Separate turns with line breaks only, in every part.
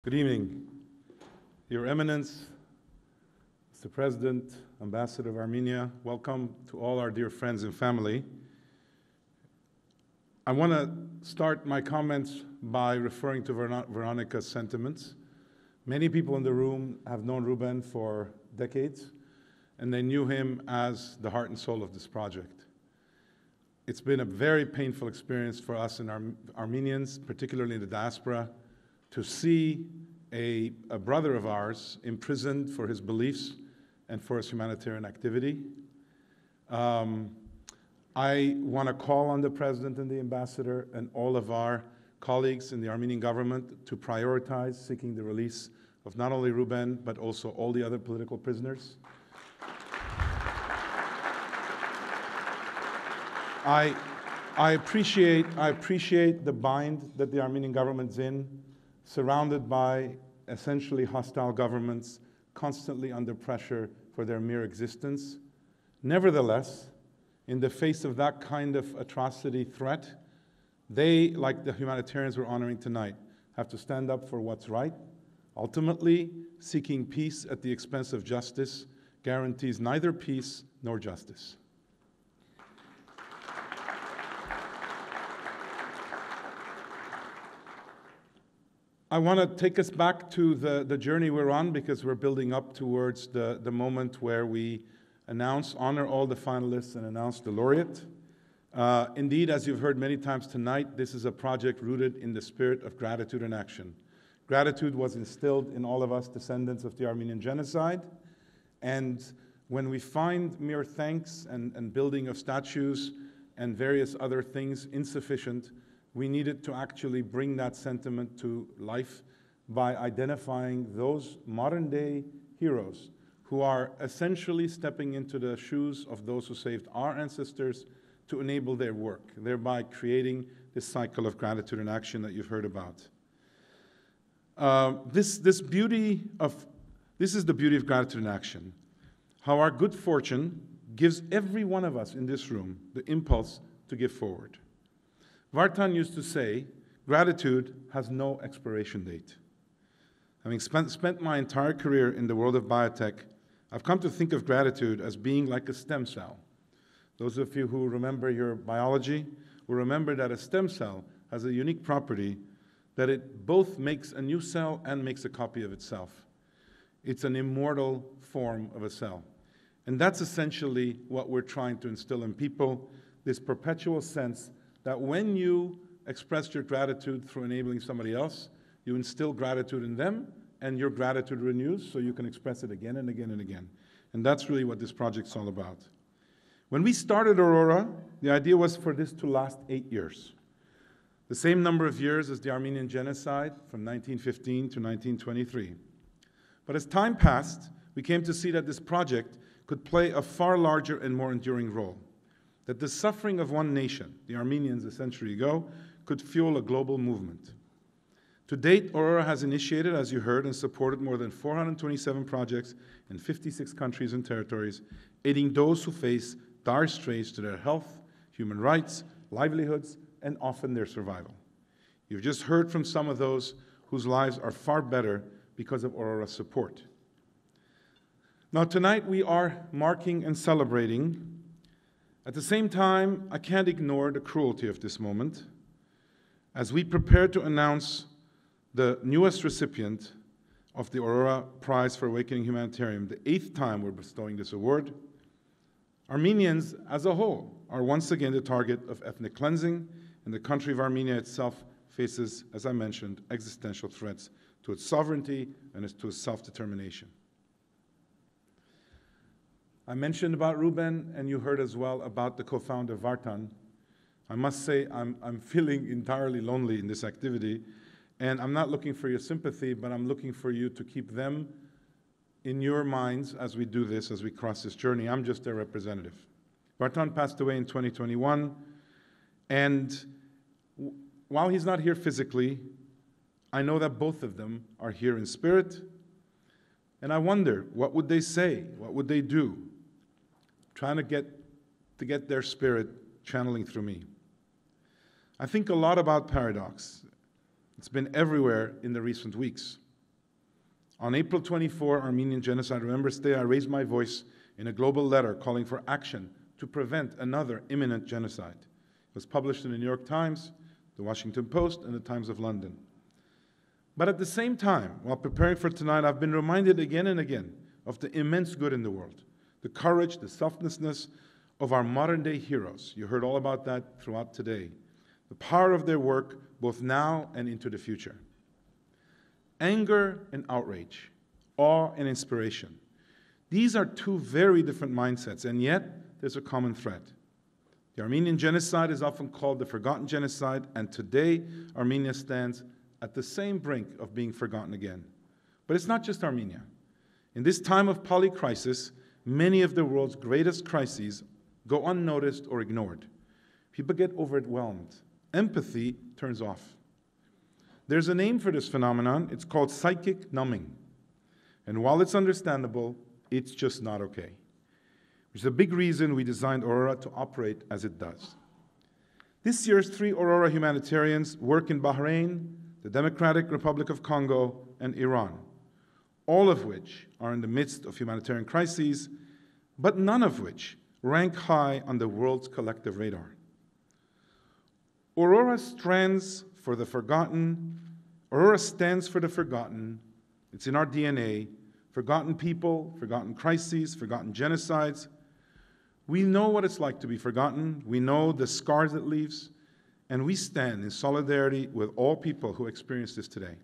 Good evening, Your Eminence, Mr. President, Ambassador of Armenia. Welcome to all our dear friends and family. I want to start my comments by referring to Veronica's sentiments. Many people in the room have known Ruben for decades, and they knew him as the heart and soul of this project. It's been a very painful experience for us and Armenians, particularly in the diaspora, to see a brother of ours imprisoned for his beliefs and for his humanitarian activity. I want to call on the President and the Ambassador and all of our colleagues in the Armenian government to prioritize seeking the release of not only Ruben, but also all the other political prisoners. I appreciate the bind that the Armenian government's in, surrounded by essentially hostile governments, constantly under pressure for their mere existence. Nevertheless, in the face of that kind of atrocity threat, they, like the humanitarians we're honoring tonight, have to stand up for what's right. Ultimately, seeking peace at the expense of justice guarantees neither peace nor justice. I want to take us back to the journey we're on, because we're building up towards the moment where we honor all the finalists and announce the laureate. Indeed, as you've heard many times tonight, this is a project rooted in the spirit of gratitude and action. Gratitude was instilled in all of us, descendants of the Armenian genocide. And when we find mere thanks and building of statues and various other things insufficient, we needed to actually bring that sentiment to life by identifying those modern-day heroes who are essentially stepping into the shoes of those who saved our ancestors to enable their work, thereby creating this cycle of gratitude and action that you've heard about. This is the beauty of gratitude and action, how our good fortune gives every one of us in this room the impulse to give forward. Vartan used to say, gratitude has no expiration date. Having spent my entire career in the world of biotech, I've come to think of gratitude as being like a stem cell. Those of you who remember your biology will remember that a stem cell has a unique property that it both makes a new cell and makes a copy of itself. It's an immortal form of a cell. And that's essentially what we're trying to instill in people, this perpetual sense that when you express your gratitude through enabling somebody else, you instill gratitude in them, and your gratitude renews so you can express it again and again and again. And that's really what this project's all about. When we started Aurora, the idea was for this to last 8 years. The same number of years as the Armenian genocide from 1915 to 1923. But as time passed, we came to see that this project could play a far larger and more enduring role. That the suffering of one nation, the Armenians a century ago, could fuel a global movement. To date, Aurora has initiated, as you heard, and supported more than 427 projects in 56 countries and territories, aiding those who face dire straits to their health, human rights, livelihoods, and often their survival. You've just heard from some of those whose lives are far better because of Aurora's support. Now, tonight we are marking and celebrating. At the same time, I can't ignore the cruelty of this moment. As we prepare to announce the newest recipient of the Aurora Prize for Awakening Humanitarian, the 8th time we're bestowing this award, Armenians as a whole are once again the target of ethnic cleansing, and the country of Armenia itself faces, as I mentioned, existential threats to its sovereignty and to its self-determination. I mentioned about Ruben, and you heard as well about the co-founder Vartan. I must say I'm feeling entirely lonely in this activity, and I'm not looking for your sympathy, but I'm looking for you to keep them in your minds as we do this, as we cross this journey. I'm just their representative. Vartan passed away in 2021, and while he's not here physically, I know that both of them are here in spirit, and I wonder, what would they say? What would they do? Trying to get their spirit channeling through me. I think a lot about paradox. It's been everywhere in the recent weeks. On April 24, Armenian Genocide Remembrance Day, I raised my voice in a global letter calling for action to prevent another imminent genocide. It was published in the New York Times, the Washington Post, and the Times of London. But at the same time, while preparing for tonight, I've been reminded again and again of the immense good in the world, the courage, the selflessness of our modern-day heroes. You heard all about that throughout today. The power of their work, both now and into the future. Anger and outrage, awe and inspiration. These are two very different mindsets, and yet there's a common thread. The Armenian genocide is often called the forgotten genocide, and today Armenia stands at the same brink of being forgotten again. But it's not just Armenia. In this time of polycrisis, many of the world's greatest crises go unnoticed or ignored. People get overwhelmed. Empathy turns off. There's a name for this phenomenon. It's called psychic numbing. And while it's understandable, it's just not okay. Which is a big reason we designed Aurora to operate as it does. This year's 3 Aurora humanitarians work in Bahrain, the Democratic Republic of Congo, and Iran, all of which are in the midst of humanitarian crises, but none of which rank high on the world's collective radar. Aurora stands for the forgotten. Aurora stands for the forgotten. It's in our DNA. Forgotten people, forgotten crises, forgotten genocides. We know what it's like to be forgotten. We know the scars it leaves. And we stand in solidarity with all people who experience this today.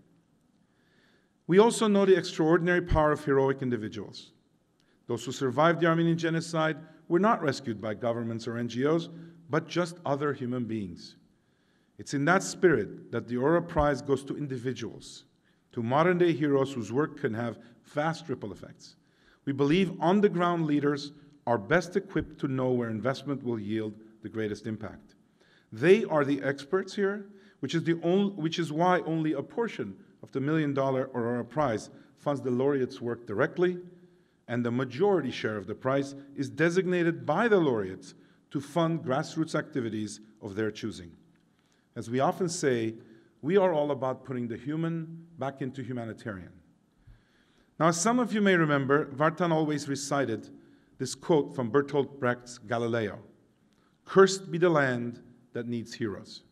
We also know the extraordinary power of heroic individuals. Those who survived the Armenian genocide were not rescued by governments or NGOs, but just other human beings. It's in that spirit that the Aurora Prize goes to individuals, to modern-day heroes whose work can have vast ripple effects. We believe on-the-ground leaders are best equipped to know where investment will yield the greatest impact. They are the experts here, which is why only a portion of the $1 million Aurora Prize funds the laureates' work directly, and the majority share of the prize is designated by the laureates to fund grassroots activities of their choosing. As we often say, we are all about putting the human back into humanitarian. Now, as some of you may remember, Vartan always recited this quote from Bertolt Brecht's Galileo, "Cursed be the land that needs heroes."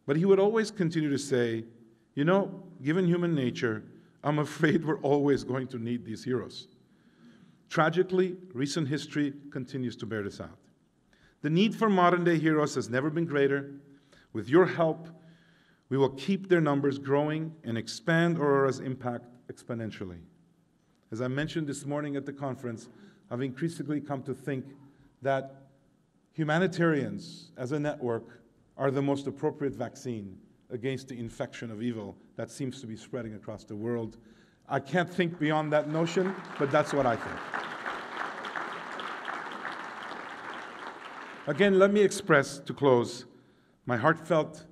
But he would always continue to say, you know, given human nature, I'm afraid we're always going to need these heroes. Tragically, recent history continues to bear this out. The need for modern-day heroes has never been greater. With your help, we will keep their numbers growing and expand Aurora's impact exponentially. As I mentioned this morning at the conference, I've increasingly come to think that humanitarians as a network are the most appropriate vaccine against the infection of evil that seems to be spreading across the world. I can't think beyond that notion, but that's what I think. Again, let me express, to close, my heartfelt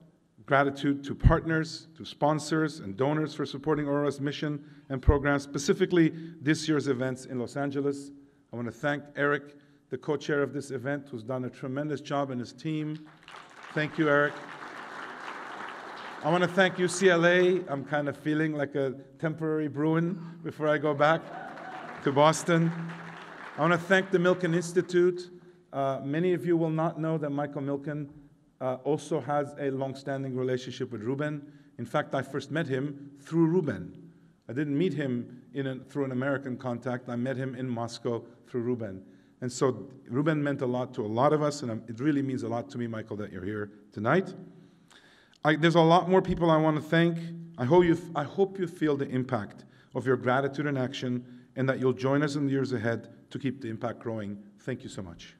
gratitude to partners, to sponsors and donors for supporting Aurora's mission and programs, specifically this year's events in Los Angeles. I want to thank Eric, the co-chair of this event, who's done a tremendous job, and his team. Thank you, Eric. I want to thank UCLA. I'm kind of feeling like a temporary Bruin before I go back to Boston. I want to thank the Milken Institute. Many of you will not know that Michael Milken also has a long-standing relationship with Ruben. In fact, I first met him through Ruben. I didn't meet him through an American contact. I met him in Moscow through Ruben. And so Ruben meant a lot to a lot of us, and it really means a lot to me, Michael, that you're here tonight. There's a lot more people I want to thank. I hope you feel the impact of your gratitude and action, and that you'll join us in the years ahead to keep the impact growing. Thank you so much.